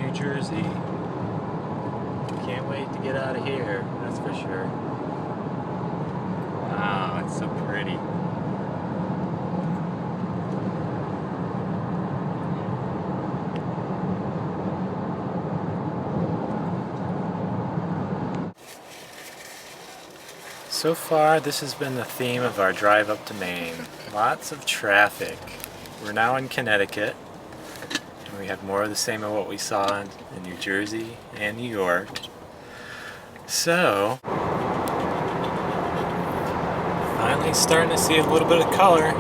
New Jersey. Can't wait to get out of here, that's for sure. Wow, it's so pretty. So far, this has been the theme of our drive up to Maine. Lots of traffic. We're now in Connecticut, and we have more of the same of what we saw in New Jersey and New York. So, finally starting to see a little bit of color.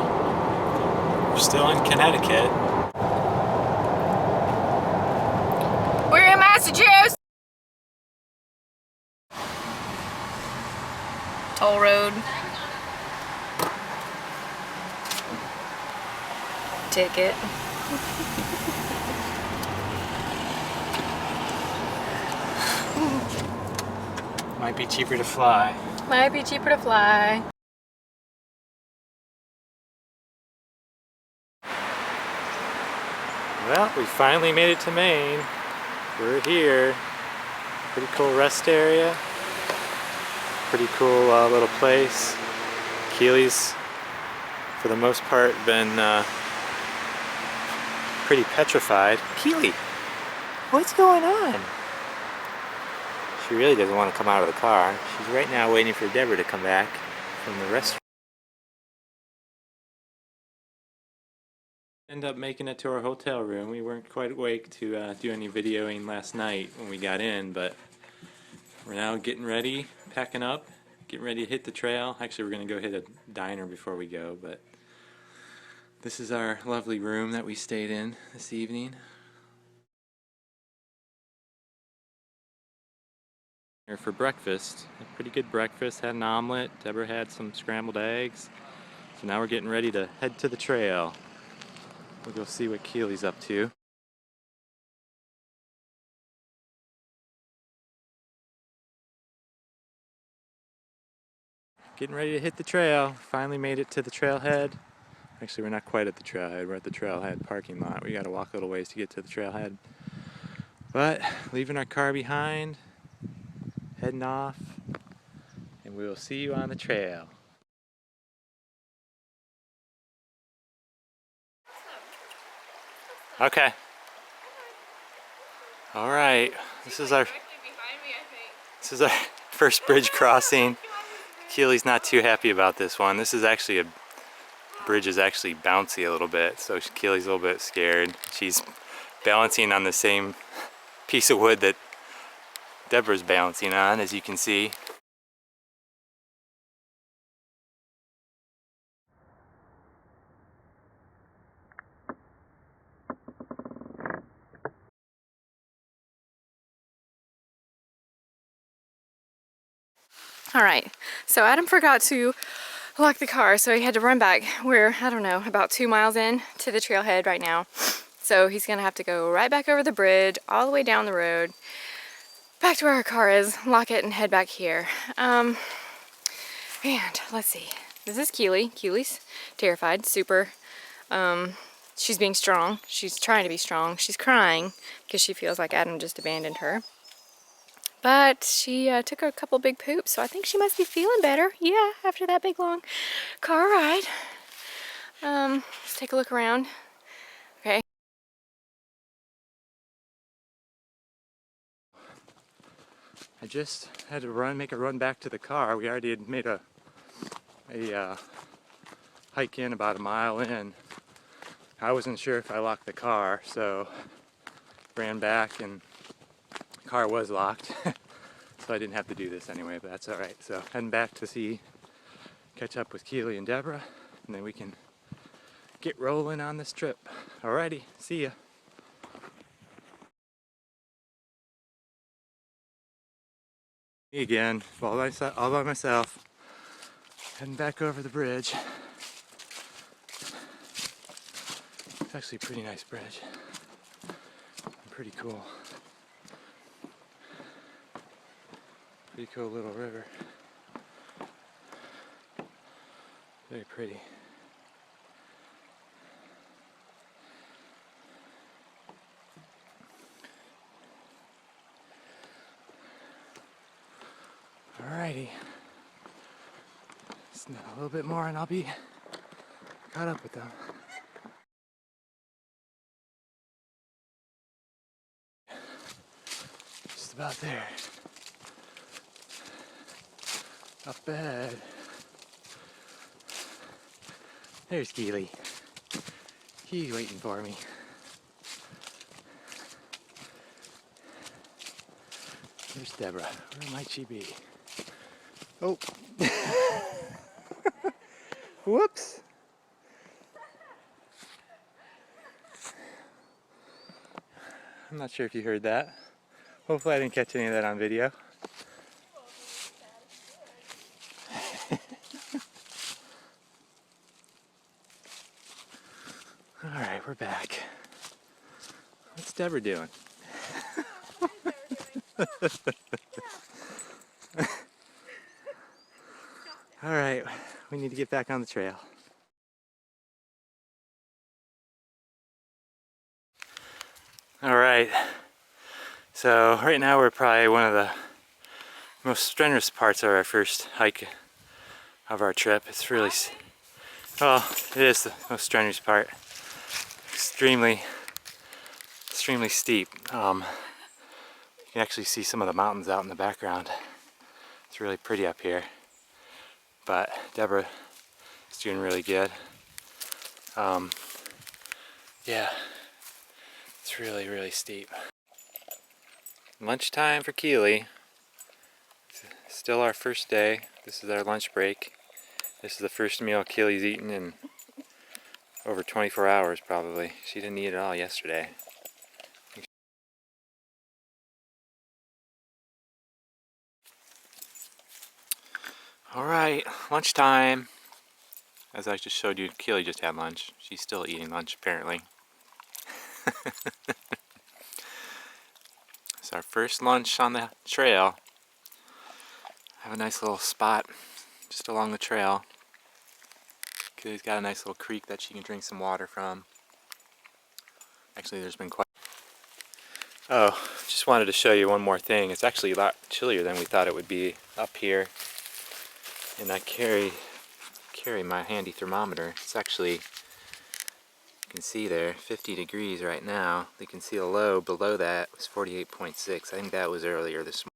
We're still in Connecticut. We're in Massachusetts! Toll road. Ticket. Might be cheaper to fly. Might be cheaper to fly. Well, we finally made it to Maine. We're here. Pretty cool rest area. Pretty cool little place. Keely's, for the most part, been pretty petrified. Keely, what's going on? She really doesn't want to come out of the car. She's right now waiting for Deborah to come back from the restaurant. End up making it to our hotel room. We weren't quite awake to do any videoing last night when we got in, but we're now getting ready, packing up, getting ready to hit the trail. Actually, we're going to go hit a diner before we go, but this is our lovely room that we stayed in this evening. Here for breakfast. A pretty good breakfast. Had an omelet. Deborah had some scrambled eggs. So now we're getting ready to head to the trail. We'll go see what Keely's up to. Getting ready to hit the trail. Finally made it to the trailhead. Actually, we're not quite at the trailhead. We're at the trailhead parking lot. We gotta walk a little ways to get to the trailhead. But leaving our car behind, heading off, and we will see you on the trail. Okay. All right. This is our first bridge crossing. Keely's not too happy about this one. This is actually bridge is actually bouncy a little bit, so Keely's a little bit scared. She's balancing on the same piece of wood that Deborah's balancing on, as you can see. Alright, so Adam forgot to lock the car, so he had to run back. We're, I don't know, about 2 miles in to the trailhead right now. So he's gonna have to go right back over the bridge, all the way down the road, back to where our car is, lock it, and head back here. And let's see. This is Keely. Keely's terrified, super. She's being strong. She's trying to be strong. She's crying because she feels like Adam just abandoned her. But she took a couple big poops, so I think she must be feeling better. Yeah, after that big long car ride. Let's take a look around. Okay. I just had to make a run back to the car. We already had made a hike in about a mile in. I wasn't sure if I locked the car, so ran back and the car was locked. So I didn't have to do this anyway, but that's alright. So heading back to catch up with Keely and Deborah, and then we can get rolling on this trip. Alrighty, see ya. Me again, all by myself, heading back over the bridge. It's actually a pretty nice bridge. Pretty cool. Pretty cool little river. Very pretty. Just a little bit more and I'll be caught up with them. Just about there. Up ahead. There's Keely. He's waiting for me. There's Deborah. Where might she be? Oh. Whoops. I'm not sure if you heard that. Hopefully I didn't catch any of that on video. Alright, we're back. What's Deborah doing? Alright, we need to get back on the trail. Alright, so right now we're probably one of the most strenuous parts of our first hike of our trip. It's really, well, it is the most strenuous part. Extremely steep. You can actually see some of the mountains out in the background. It's really pretty up here. But Deborah is doing really good. Yeah, it's really steep. Lunchtime for Keely. Still our first day. This is our lunch break. This is the first meal Keely's eaten in over 24 hours probably. She didn't eat at all yesterday. Alright, lunchtime. As I just showed you, Keely just had lunch. She's still eating lunch apparently. It's our first lunch on the trail. Have a nice little spot just along the trail. Keely's got a nice little creek that she can drink some water from. Actually, there's been quite... Oh, just wanted to show you one more thing. It's actually a lot chillier than we thought it would be up here. And I carry my handy thermometer. It's actually, you can see there, 50 degrees right now. You can see the low below that was 48.6. I think that was earlier this morning.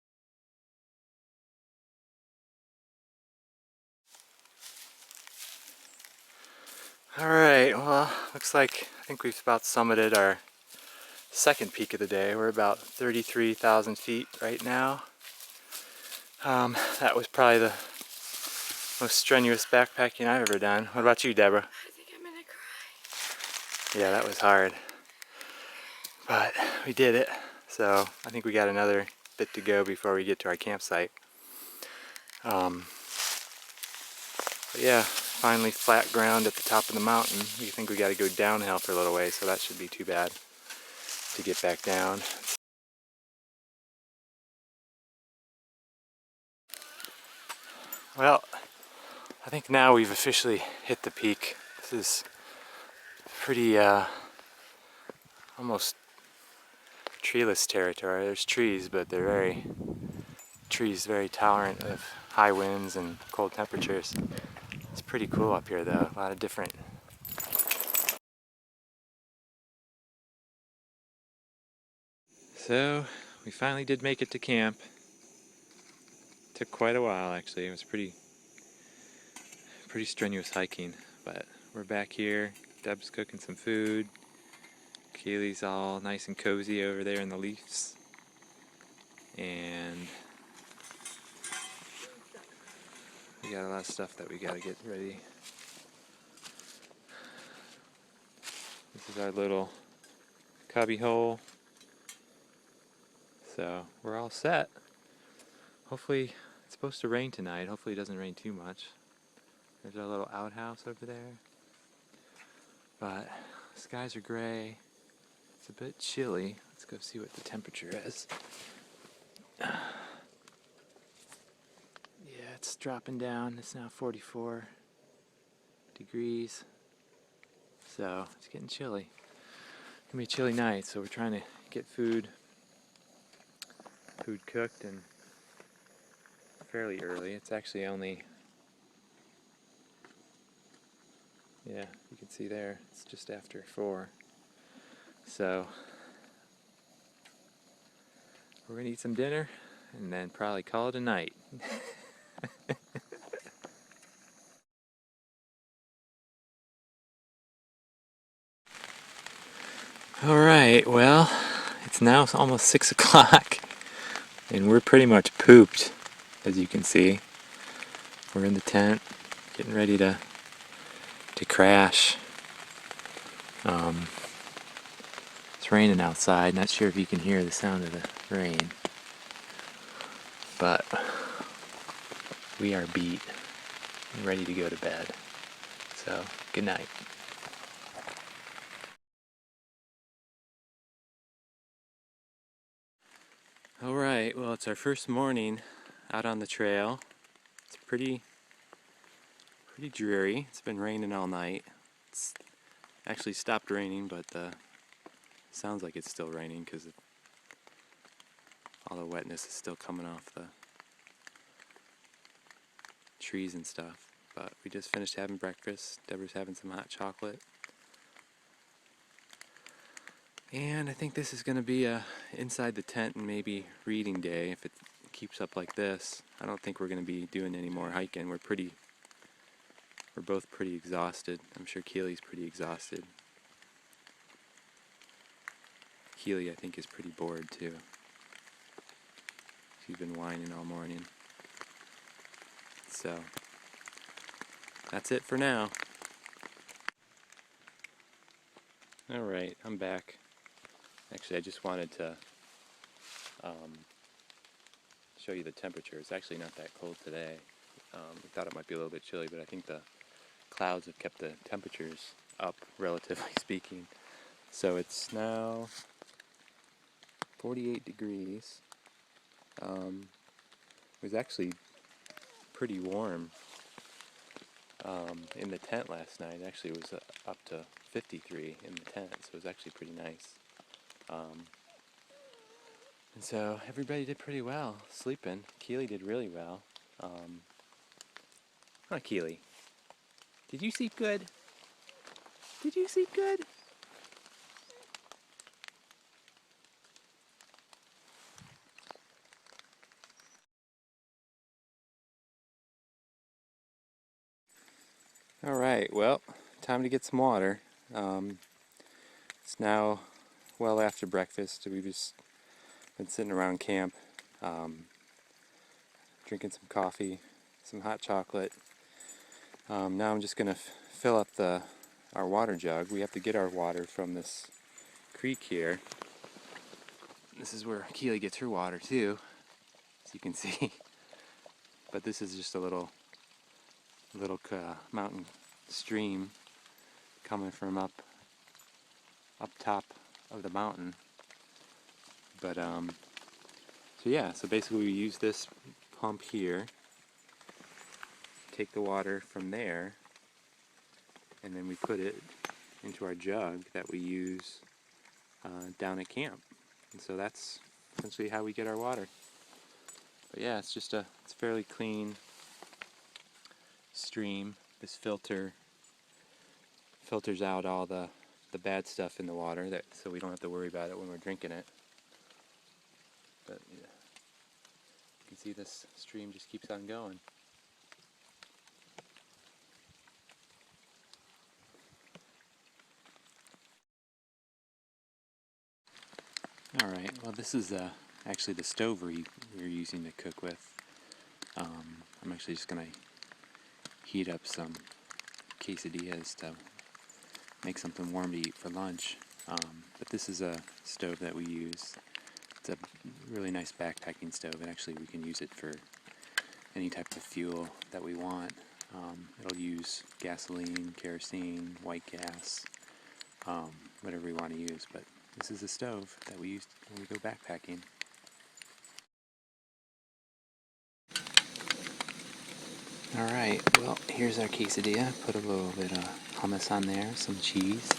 Alright, well, looks like I think we've about summited our second peak of the day. We're about 33,000 feet right now. That was probably the most strenuous backpacking I've ever done. What about you, Deborah? I think I'm gonna cry. Yeah, that was hard. But we did it. So I think we got another bit to go before we get to our campsite. But yeah, finally flat ground at the top of the mountain. We think we got to go downhill for a little way, so that should be too bad to get back down. Well, I think now we've officially hit the peak. This is pretty almost treeless territory. There's trees, but they're very tolerant of high winds and cold temperatures. It's pretty cool up here though, a lot of different. So we finally did make it to camp. Took quite a while actually. It was pretty strenuous hiking, but we're back here. Deb's cooking some food. Keely's all nice and cozy over there in the leaves. And we got a lot of stuff that we gotta get ready. This is our little cubby hole. So we're all set. Hopefully, it's supposed to rain tonight. Hopefully it doesn't rain too much. There's our little outhouse over there. But skies are gray. It's a bit chilly. Let's go see what the temperature is. Yeah, it's dropping down. It's now 44 degrees. So it's getting chilly. It's gonna be a chilly night, so we're trying to get food cooked and fairly early. It's actually only Yeah, you can see there, it's just after 4. So, we're gonna eat some dinner and then probably call it a night. Alright, well, it's now almost 6 o'clock and we're pretty much pooped, as you can see. We're in the tent, getting ready to crash. It's raining outside, not sure if you can hear the sound of the rain. But we are beat and ready to go to bed. So, good night. Alright, well, it's our first morning out on the trail. It's pretty dreary. It's been raining all night. It's actually stopped raining, but sounds like it's still raining because all the wetness is still coming off the trees and stuff. But we just finished having breakfast. Deborah's having some hot chocolate. And I think this is going to be a inside the tent and maybe reading day if it keeps up like this. I don't think we're going to be doing any more hiking. We're both pretty exhausted. I'm sure Keely's pretty exhausted. Keely, I think, is pretty bored too. She's been whining all morning. So, that's it for now. Alright, I'm back. Actually, I just wanted to show you the temperature. It's actually not that cold today. We thought it might be a little bit chilly, but I think the clouds have kept the temperatures up, relatively speaking. So it's now 48 degrees. It was actually pretty warm in the tent last night. Actually, it was up to 53 in the tent, so it was actually pretty nice. And so everybody did pretty well sleeping. Keely did really well. Huh, Keely? Did you sleep good? Did you sleep good? Alright, well, time to get some water. It's now well after breakfast. We've just been sitting around camp, drinking some coffee, some hot chocolate. Now I'm just going to fill up our water jug. We have to get our water from this creek here. This is where Keely gets her water too, as you can see. But this is just a little mountain stream coming from up top of the mountain. But so yeah, so basically we use this pump here, take the water from there, and then we put it into our jug that we use down at camp. And so that's essentially how we get our water. But yeah, it's just it's fairly clean stream. This filters out all the bad stuff in the water, so we don't have to worry about it when we're drinking it. But yeah, you can see this stream just keeps on going. Alright, well this is actually the stove we're using to cook with. I'm actually just going to heat up some quesadillas to make something warm to eat for lunch. But this is a stove that we use. It's a really nice backpacking stove, and actually we can use it for any type of fuel that we want. It'll use gasoline, kerosene, white gas, whatever we want to use. But this is a stove that we use when we go backpacking. Alright, well, here's our quesadilla. Put a little bit of hummus on there, some cheese.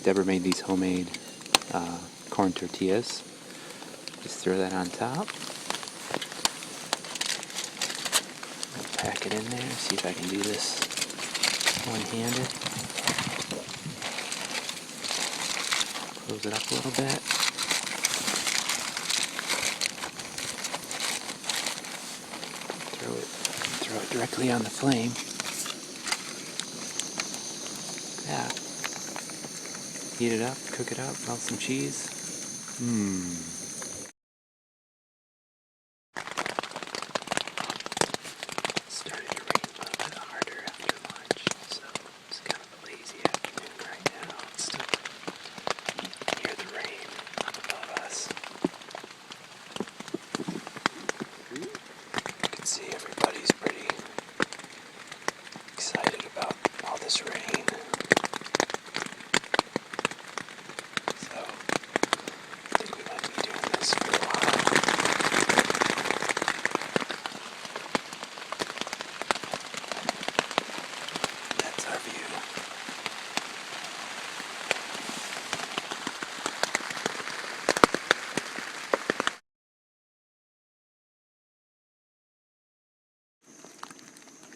Deborah made these homemade corn tortillas. Just throw that on top. Pack it in there, see if I can do this one-handed. Close it up a little bit. Throw it directly on the flame. Yeah. Heat it up, cook it up, melt some cheese. Started to rain a little bit harder after lunch, so it's kind of a lazy afternoon right now. It's still hear the rain up above us. You can see everybody's pretty excited about all this rain. So I think we might be doing this for a while. That's our view.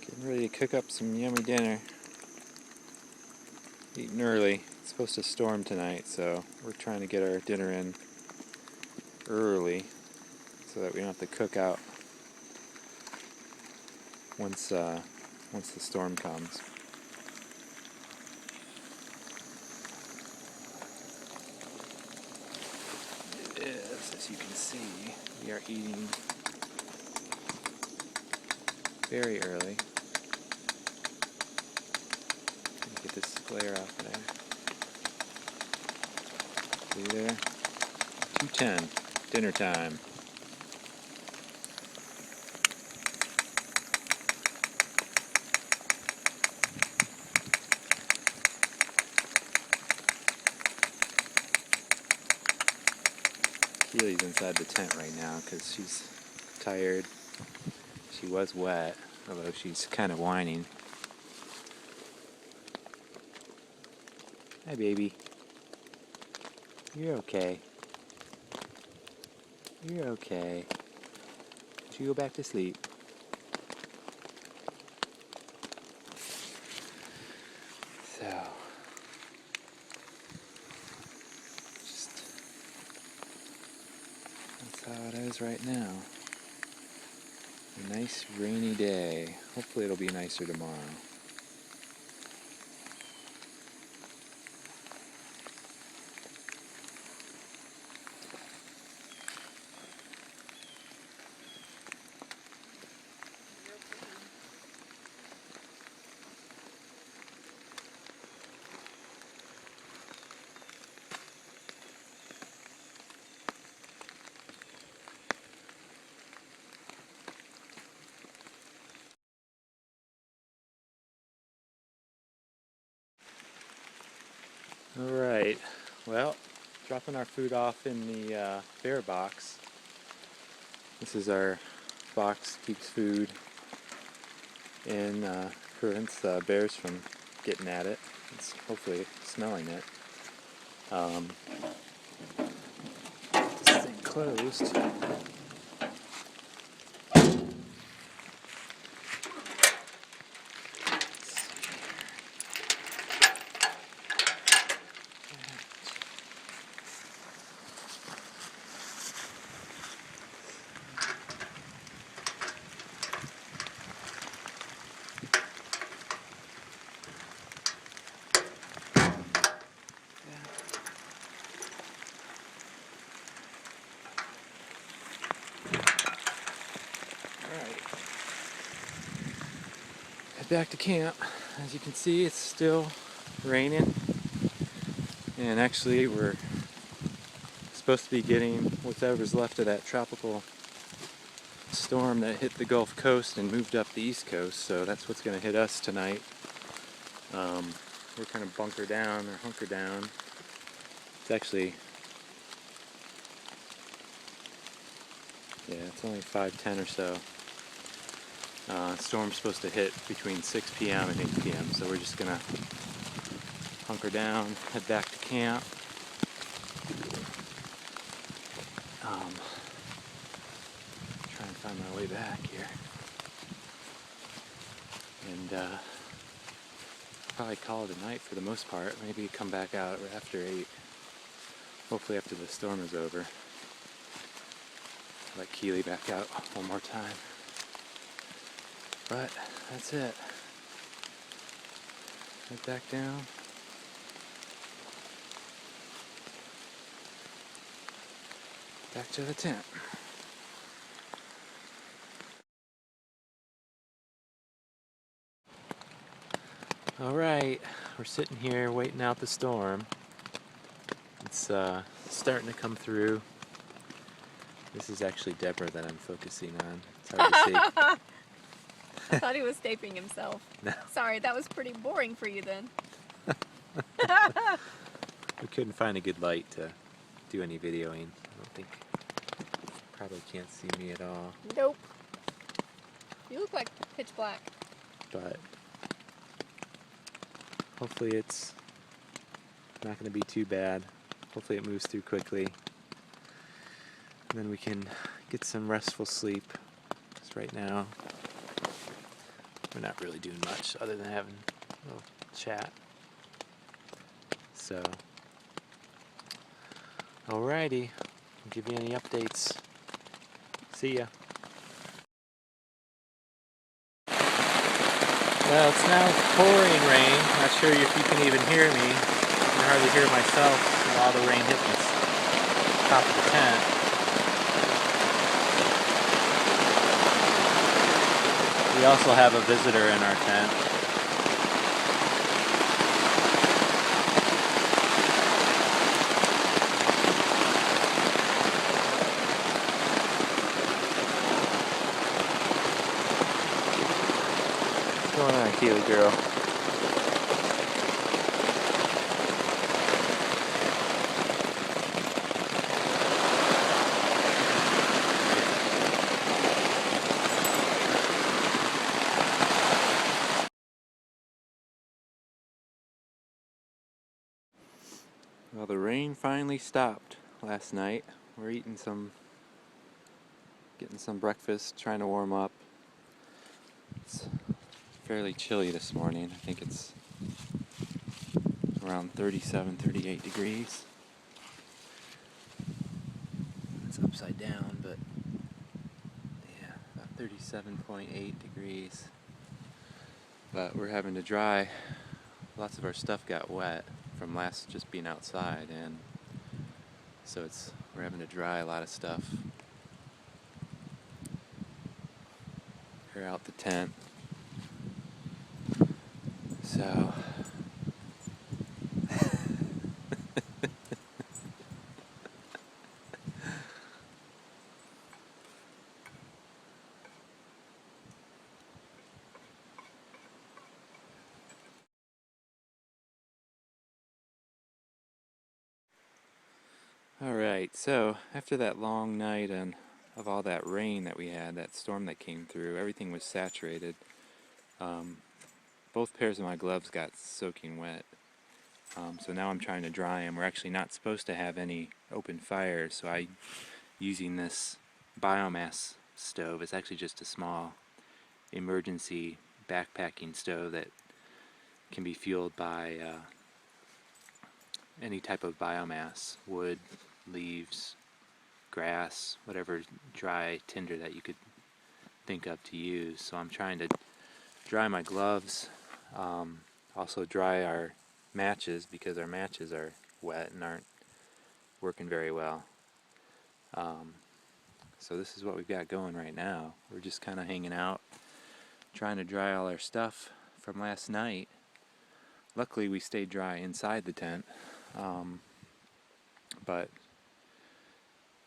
Getting ready to cook up some yummy dinner. Eating early. It's supposed to storm tonight, so we're trying to get our dinner in early so that we don't have to cook out once the storm comes. It is, as you can see, we are eating very early. Get this glare off there. See there? 2:10, dinner time. Keely's inside the tent right now because she's tired. She was wet, although she's kind of whining. Hi, baby. You're okay. You're okay. Should you go back to sleep? So, that's how it is right now. A nice rainy day. Hopefully it'll be nicer tomorrow. Alright, well, dropping our food off in the bear box. This is our box, keeps food in, prevents bears from getting at it. It's hopefully smelling it. This thing closed. Head back to camp. As you can see, it's still raining, and actually we're supposed to be getting whatever's left of that tropical storm that hit the Gulf Coast and moved up the East Coast, so that's what's going to hit us tonight. We're kind of hunker down. It's actually, yeah, it's only 5:10 or so. Storm's supposed to hit between 6 p.m. and 8 p.m. So we're just gonna hunker down, head back to camp. Try and find my way back here. And probably call it a night for the most part. Maybe come back out after 8. Hopefully after the storm is over. Let Keely back out one more time. But that's it. Head back down. Back to the tent. Alright, we're sitting here waiting out the storm. It's starting to come through. This is actually Deborah that I'm focusing on. It's hard to see. I thought he was taping himself. No. Sorry, that was pretty boring for you then. We couldn't find a good light to do any videoing. I don't think, probably can't see me at all. Nope. You look like pitch black. But hopefully it's not going to be too bad. Hopefully it moves through quickly. And then we can get some restful sleep. Because right now, we're not really doing much other than having a little chat. So, alrighty. I'll give you any updates. See ya. Well, it's now pouring rain. Not sure if you can even hear me. I can hardly hear myself with all the rain hitting the top of the tent. We also have a visitor in our tent. What's going on, Keely girl? Well, the rain finally stopped last night. We're getting some breakfast, trying to warm up. It's fairly chilly this morning. I think it's around 37, 38 degrees. It's upside down, but yeah, about 37.8 degrees. But we're having to dry. Lots of our stuff got wet from last just being outside, and so we're having to dry a lot of stuff. Air out the tent. So alright, so after that long night and of all that rain that we had, that storm that came through, everything was saturated. Both pairs of my gloves got soaking wet. So now I'm trying to dry them. We're actually not supposed to have any open fires, so I'm using this biomass stove. It's actually just a small emergency backpacking stove that can be fueled by any type of biomass, wood, leaves, grass, whatever dry tinder that you could think of to use. So I'm trying to dry my gloves, also dry our matches because our matches are wet and aren't working very well. So this is what we've got going right now. We're just kind of hanging out, trying to dry all our stuff from last night. Luckily we stayed dry inside the tent, but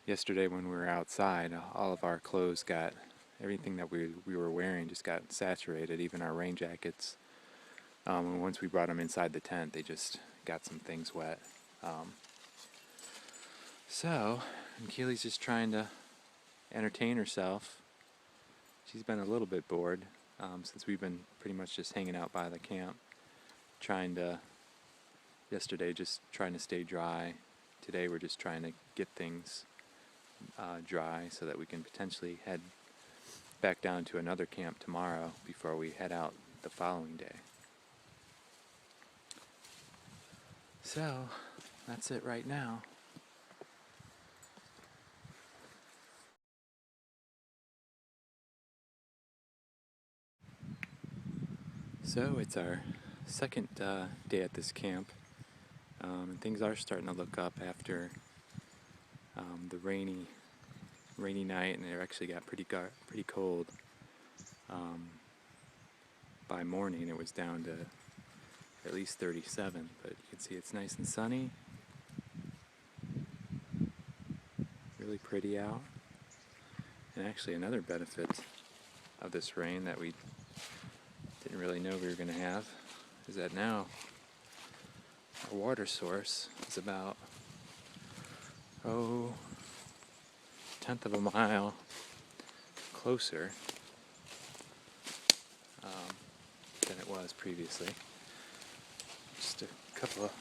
yesterday when we were outside, all of our clothes got, everything that we were wearing just got saturated, even our rain jackets. And once we brought them inside the tent, they just got some things wet. And Keely's just trying to entertain herself. She's been a little bit bored since we've been pretty much just hanging out by the camp, yesterday just trying to stay dry. Today we're just trying to get things dry so that we can potentially head back down to another camp tomorrow before we head out the following day. So, that's it right now. So, it's our second day at this camp. And things are starting to look up after the rainy night, and it actually got pretty cold. By morning it was down to at least 37, but you can see it's nice and sunny. Really pretty out. And actually another benefit of this rain that we didn't really know we were going to have is that now our water source is about, tenth of a mile closer than it was previously. Just a couple of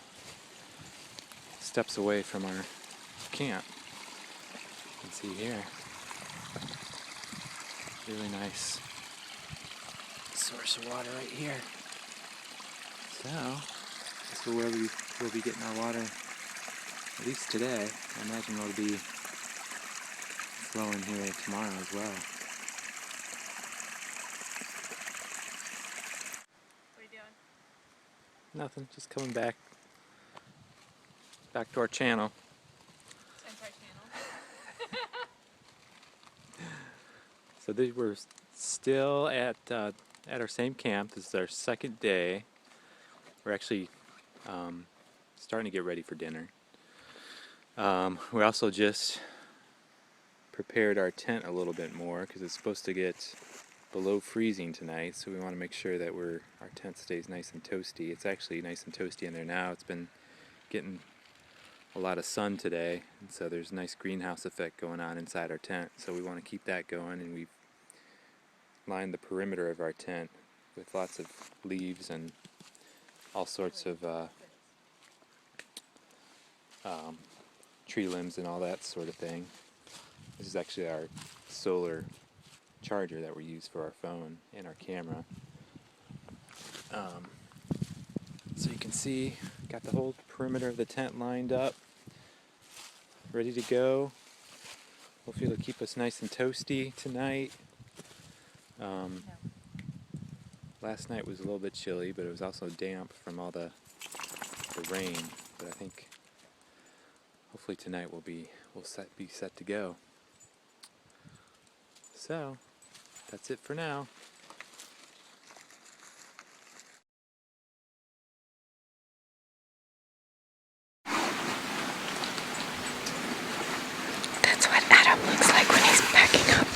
steps away from our camp. You can see here, really nice source of water right here. So, this is where we'll be getting our water, at least today. I imagine it'll be flowing here tomorrow as well. What are you doing? Nothing, just coming back to our channel. Enter channel. So we're still at our same camp. This is our second day. We're actually starting to get ready for dinner. We also just prepared our tent a little bit more because it's supposed to get below freezing tonight, so we want to make sure that our tent stays nice and toasty. It's actually nice and toasty in there now. It's been getting a lot of sun today, and so there's a nice greenhouse effect going on inside our tent, so we want to keep that going, and we've lined the perimeter of our tent with lots of leaves and all sorts of tree limbs and all that sort of thing. This is actually our solar charger that we use for our phone and our camera. So you can see, got the whole perimeter of the tent lined up, ready to go. Hopefully it'll keep us nice and toasty tonight. Last night was a little bit chilly, but it was also damp from all the rain. But I think hopefully tonight we'll be set to go. So that's it for now. That's what Adam looks like when he's packing up.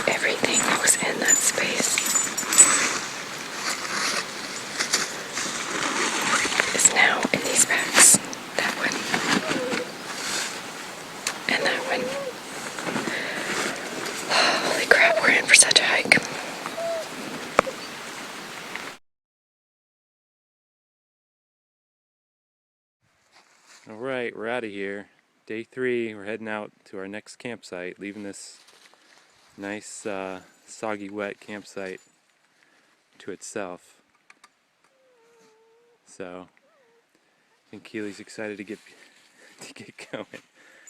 Everything goes in that space. Is now in these bags. That one. And that one. Holy crap, we're in for such a hike. Alright, we're out of here. Day 3, we're heading out to our next campsite, leaving this nice, soggy, wet campsite to itself. So, I think Keely's excited to get going.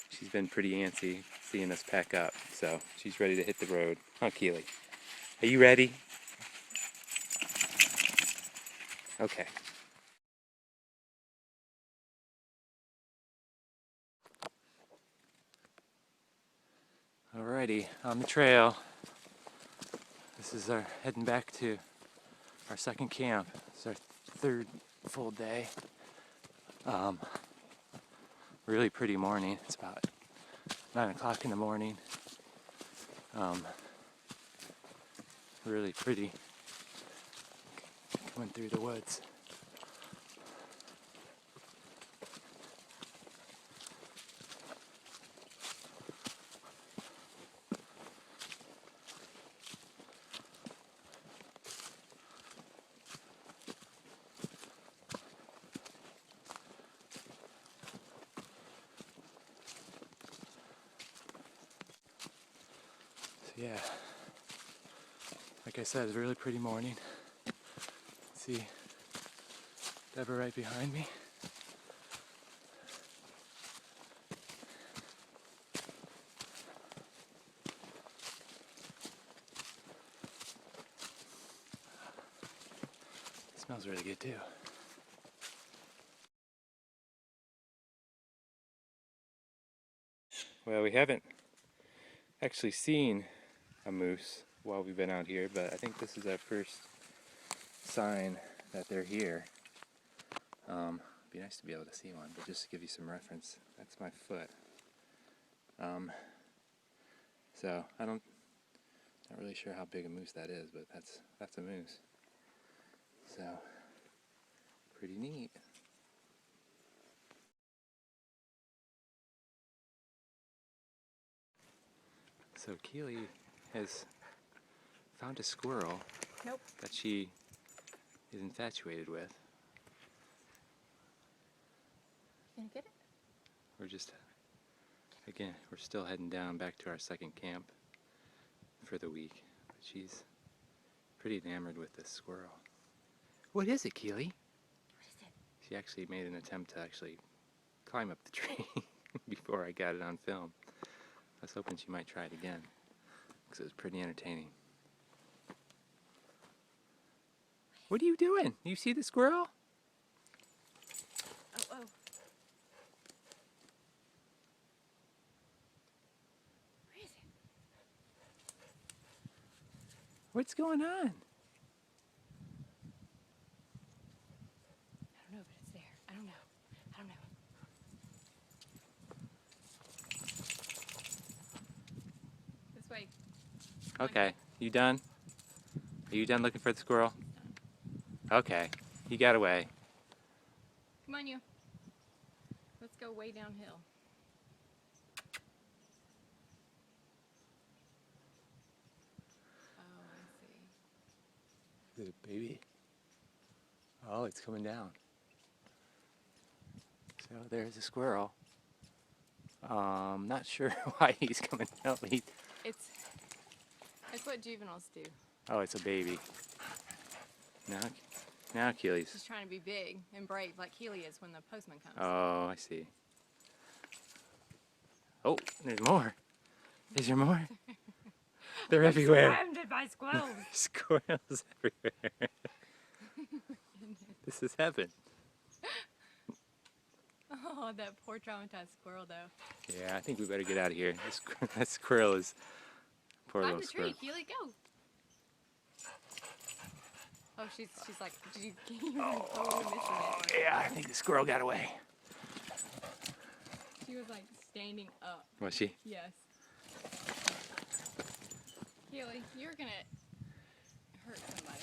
She's been pretty antsy seeing us pack up, so she's ready to hit the road. Huh, Keely? Are you ready? Okay. Alrighty, on the trail. This is our heading back to our second camp. It's our third full day. Really pretty morning. It's about 9 o'clock in the morning. Really pretty. Coming through the woods. Yeah, Like I said, it's a really pretty morning. See Deborah right behind me. It smells really good too. Well, we haven't actually seen a moose while we've been out here, but I think this is our first sign that they're here. It'd be nice to be able to see one, but just to give you some reference, that's my foot. So not really sure how big a moose that is, but that's a moose. So pretty neat. So Keely has found a squirrel that she is infatuated with. Can you get it? We're just, again, we're still heading down back to our second camp for the week. But she's pretty enamored with this squirrel. What is it, Keely? What is it? She actually made an attempt to actually climb up the tree before I got it on film. I was hoping she might try it again, because it was pretty entertaining. What are you doing? You see the squirrel? Oh. Where is it? What's going on? I don't know, but it's there. I don't know. This way. Okay, you done? Are you done looking for the squirrel? Okay, he got away. Come on, you. Let's go way downhill. Oh, I see. Is it a baby? Oh, it's coming down. So there's a squirrel. Not sure why he's coming down. It's what juveniles do. Oh, it's a baby. Now Keely's. She's trying to be big and brave like Keely is when the postman comes. Oh, I see. Oh, there's more. Is there more? They're everywhere. Surrounded by squirrels. Squirrels everywhere. This is heaven. Oh, that poor traumatized squirrel, though. Yeah, I think we better get out of here. That squirrel is poor Climb little the squirrel. tree, Keely, go. Oh, she's like, did you totally missing it? Yeah, I think the squirrel got away. She was like standing up. Was she? Yes. Keely, you're gonna hurt somebody.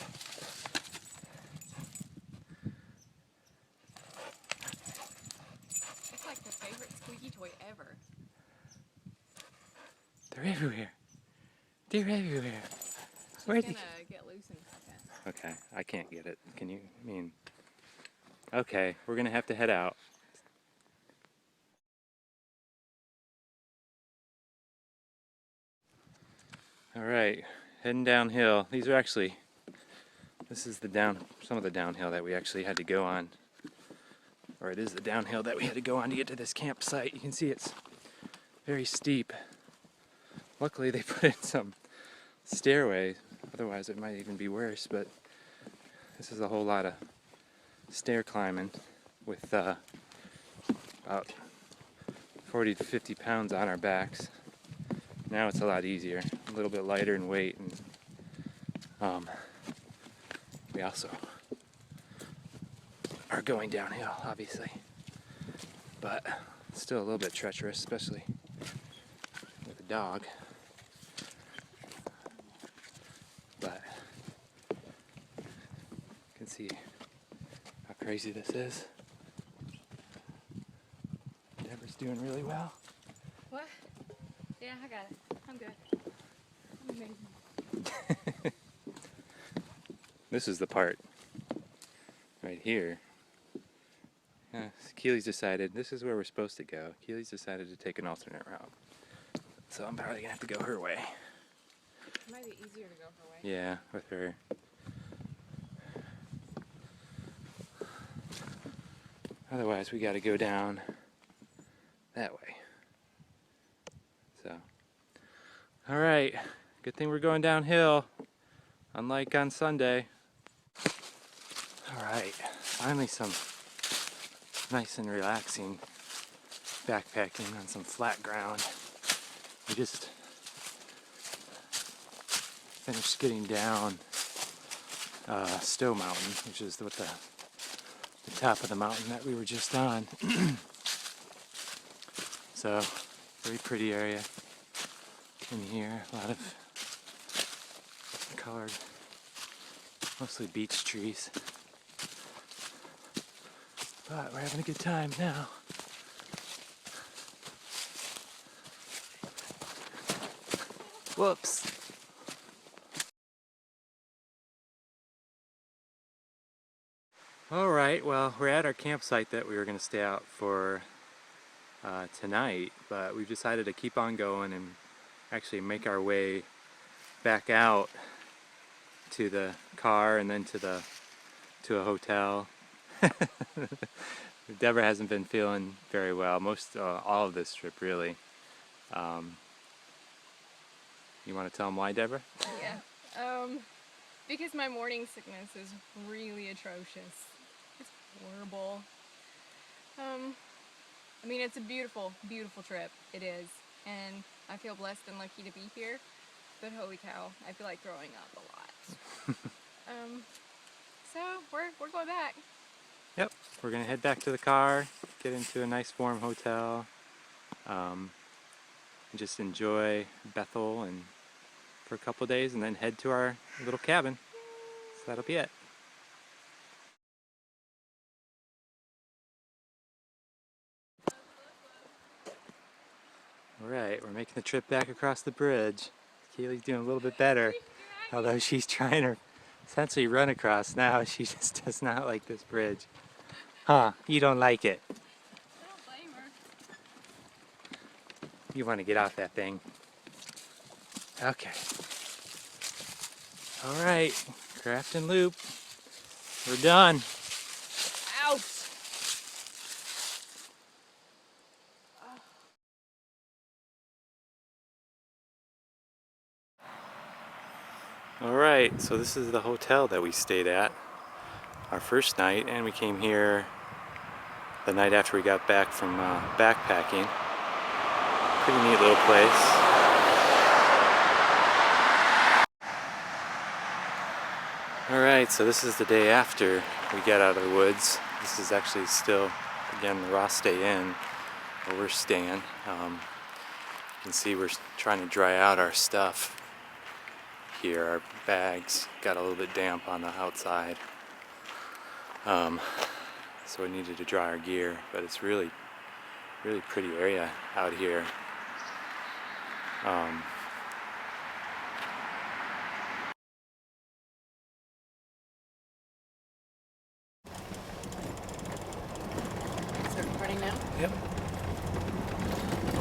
It's like the favorite squeaky toy ever. They're everywhere. They're everywhere. She's Where'd gonna get loose in a second. Okay, I can't get it. Can you? I mean, okay, we're gonna have to head out. All right, heading downhill. This is some of the downhill that we actually had to go on. Or it is the downhill that we had to go on to get to this campsite. You can see it's very steep. Luckily they put in some stairway, otherwise it might even be worse, but this is a whole lot of stair climbing with about 40 to 50 pounds on our backs. Now it's a lot easier, a little bit lighter in weight, and we also are going downhill, obviously, but it's still a little bit treacherous, especially with a dog. But you can see how crazy this is. Deborah's doing really well. What? Yeah, I got it. I'm good. I'm amazing. This is the part right here. Keely's decided this is where we're supposed to go. Keely's decided to take an alternate route. So I'm probably gonna have to go her way. It might be easier to go her way. Yeah, with her. Otherwise, we got to go down that way. So, all right. Good thing we're going downhill, unlike on Sunday. All right, finally some nice and relaxing backpacking on some flat ground. We just finished getting down Stowe Mountain, which is what the top of the mountain that we were just on. So, very pretty area in here. A lot of colored, mostly beech trees. But we're having a good time now. Whoops. Alright, well, we're at our campsite that we were going to stay out for tonight, but we've decided to keep on going and actually make our way back out to the car and then to a hotel. Deborah hasn't been feeling very well all of this trip, really. You want to tell them why, Deborah? Yeah. Because my morning sickness is really atrocious. It's horrible. I mean, it's a beautiful, beautiful trip. It is. And I feel blessed and lucky to be here. But holy cow, I feel like throwing up a lot. So we're going back. Yep, we're gonna head back to the car, get into a nice warm hotel, and just enjoy Bethel and for a couple days, and then head to our little cabin. So that'll be it. All right, we're making the trip back across the bridge. Kaylee's doing a little bit better, although she's trying to essentially run across now. She just does not like this bridge. Huh, you don't like it. I don't blame her. You want to get off that thing. Okay. All right, Grafton Loop. We're done. Ouch! All right, so this is the hotel that we stayed at our first night, and we came here the night after we got back from backpacking. Pretty neat little place. All right, so this is the day after we get out of the woods. This is actually still, again, the Ross Day Inn where we're staying. You can see we're trying to dry out our stuff here. Our bags got a little bit damp on the outside. So we needed to dry our gear, but it's really pretty area out here. Is it recording now? Yep.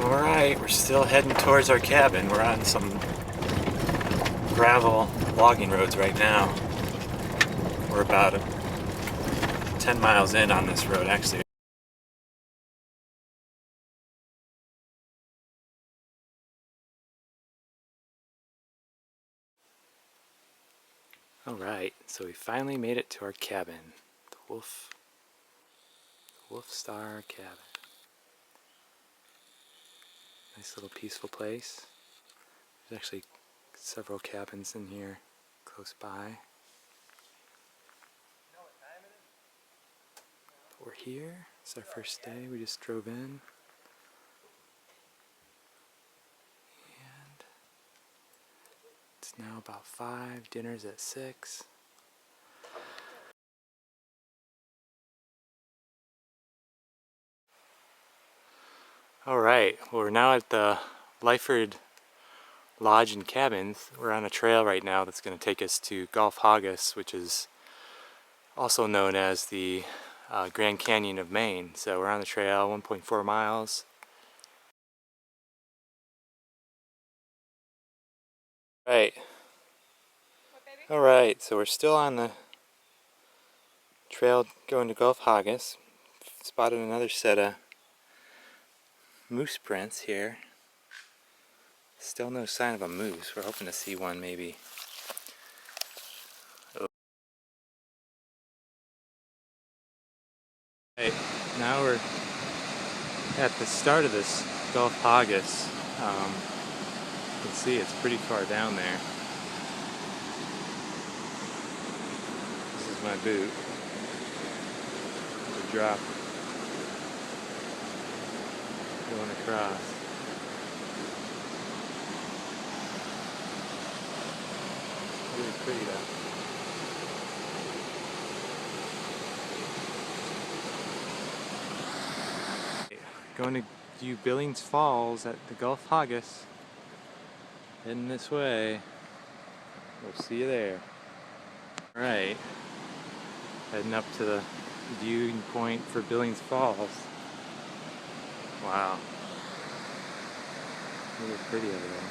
Alright, we're still heading towards our cabin. We're on some gravel logging roads right now. We're about 10 miles in on this road, actually. Alright, so we finally made it to our cabin. The Wolf Star Cabin. Nice little peaceful place. There's actually several cabins in here close by. But we're here. It's our first day. We just drove in. And it's now about 5. Dinner's at 6. Alright, well, we're now at the Lyford Lodge and Cabins. We're on a trail right now that's going to take us to Gulf Haggis, which is also known as the Grand Canyon of Maine. So we're on the trail, 1.4 miles. Right, Alright, so we're still on the trail going to Gulf Haggis. Spotted another set of moose prints here. Still no sign of a moose. We're hoping to see one maybe. Right, now we're at the start of this Gulf Haggis. You can see it's pretty far down there. This is my boot. The drop going across. Really pretty though. Going to view Billings Falls at the Gulf Haggis. Heading this way. We'll see you there. Alright. Heading up to the viewing point for Billings Falls. Wow. Really pretty over there.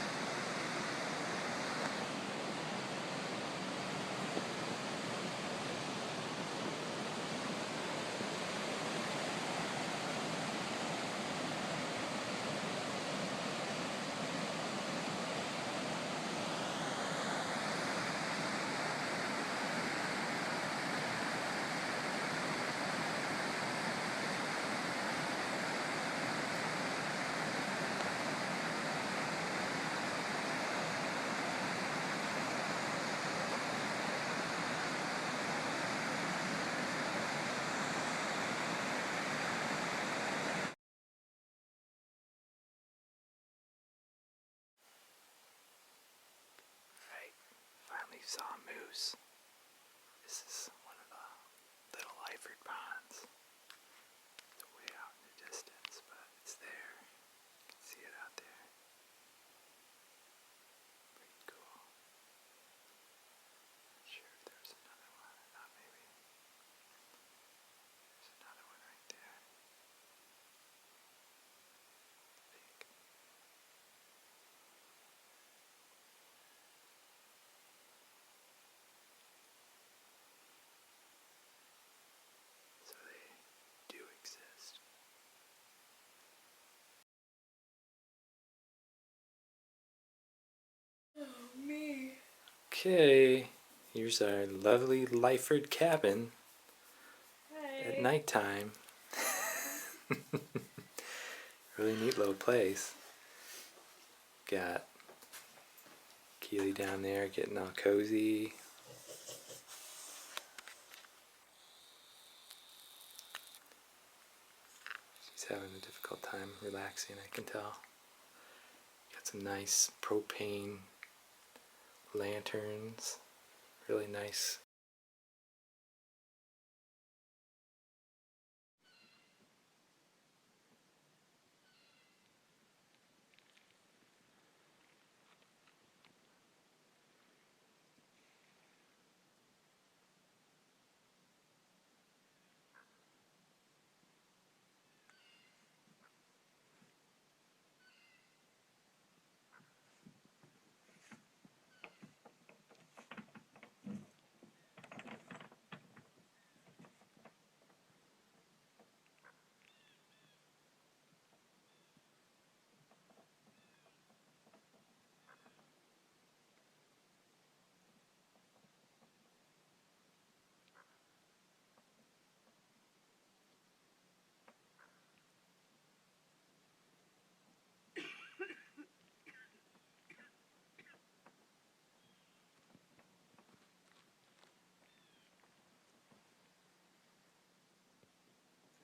Finally saw a moose. This is one of the Little Lyford ponds. It's way out in the distance, but it's there. You can see it out there. Pretty cool. Not sure if there's another one or not, maybe. There's another one right there. I think. So they do exist. Oh, me. Okay, here's our lovely Lyford cabin Hey. at nighttime. Really neat little place. Got Keely down there getting all cozy. She's having a difficult time relaxing, I can tell. Got some nice propane lanterns. Really nice.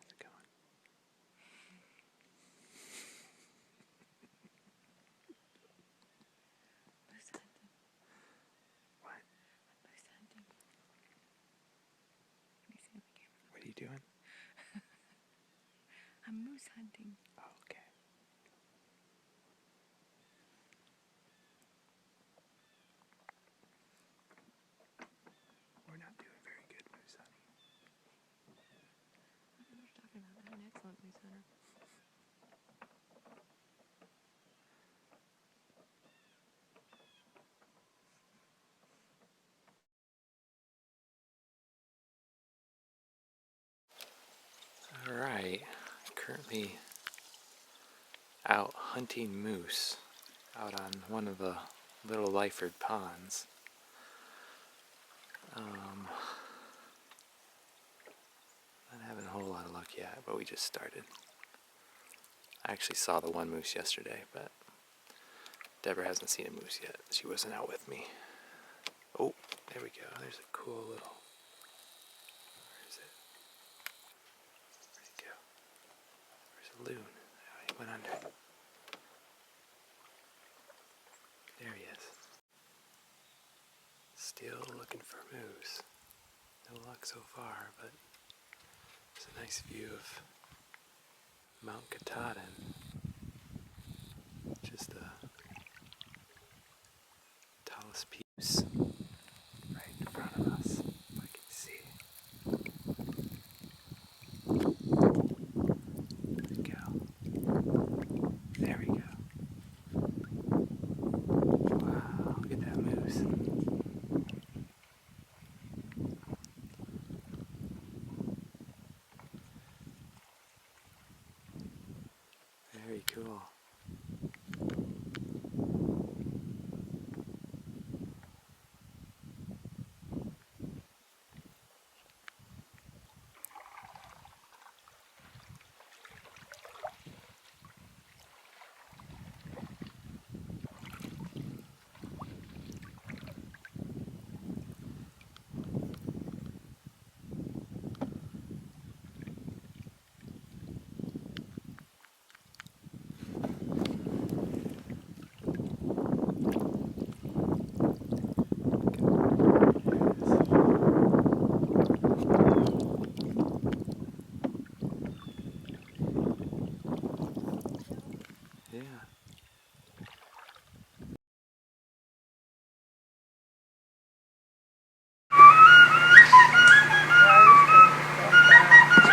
How's it going? Moose hunting. What? Moose hunting. Let me see on the camera. What are you doing? I'm moose hunting. Oh, okay. We're not doing very good moose hunting. I don't know what you're talking about. I'm an excellent moose hunter. me out hunting moose out on one of the Little Lyford ponds. Not having a whole lot of luck yet, but we just started. I actually saw the one moose yesterday, but Deborah hasn't seen a moose yet. She wasn't out with me. Oh, there we go. There's a cool little... Where is it? Where'd he go? There's a loon. Oh, he went under. There he is. Still looking for moose. No luck so far, but there's a nice view of Mount Katahdin. Just the tallest peaks right in front of us, if I can see. There we go. There we go. Wow, look at that moose. Very cool. Yeah.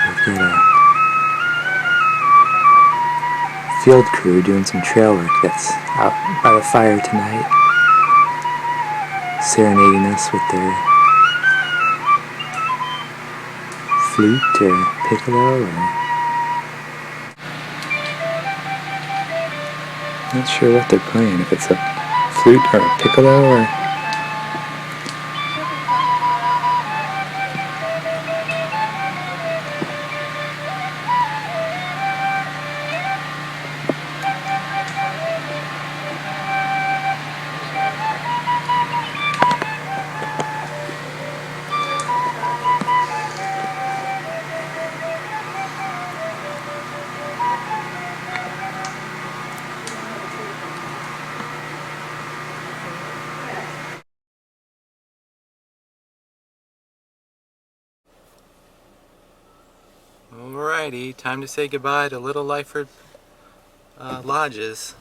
We've got a field crew doing some trail work that's out by the fire tonight, serenading us with their flute or piccolo or... Not sure what they're playing, if it's a flute or a piccolo or... Alrighty, time to say goodbye to Little Lyford Lodges.